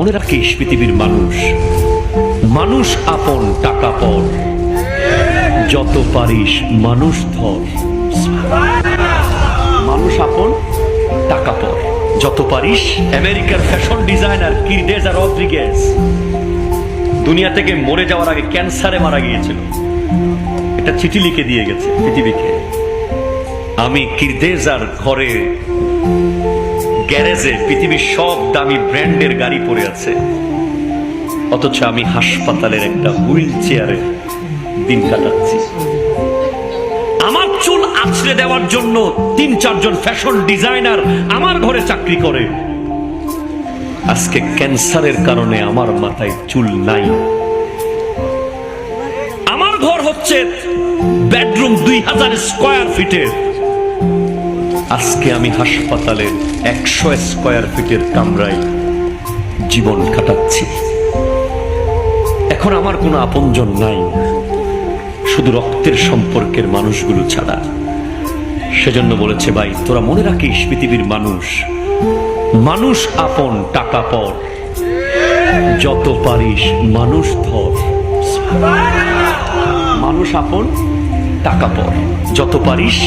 মনে রাখিস পৃথিবীর মানুষ, মানুষ আপন টাকা পর, যত পারিস মানুষ ধর। মানুষ আপন টাকা পর, যত পারিস। আমেরিকার ফ্যাশন ডিজাইনার কিরডেজা রদ্রিগেজ দুনিয়া থেকে মরে যাওয়ার আগে ক্যান্সারে মারা গিয়েছিল। এটা চিঠি লিখে দিয়ে গেছে পৃথিবীকে, আমি কিরডেজার ঘরে গ্যারেজে পৃথিবীর সব দামি ব্র্যান্ডের গাড়ি পড়ে আছে, অথচ আমি হাসপাতালের একটা হুইল চেয়ারে দিন কাটাচ্ছি। আমার চুল আছড়ে দেওয়ার জন্য ৩-৪ জন ফ্যাশন ডিজাইনার আমার ঘরে চাকরি করে। আজকে ক্যান্সারের কারণে আমার মাথায় চুল নাই। আমার ঘর হচ্ছে বেডরুম ২০০০ স্কয়ার ফিটের, আজকে আমি হাসপাতালের ১০০ স্কয়ার ফিটের কামরায় জীবন কাটাচ্ছি। এখন আমার কোনো আপনজন নাই, শুধু রক্তের সম্পর্কের মানুষগুলো ছাড়া। সেজন্য বলেছে, ভাই তোরা মনে রাখিস পৃথিবীর মানুষ, মানুষ আপন টাকা পর, যত পারিস মানুষ ধর। মানুষ আপন টাকা পর, যত পারিস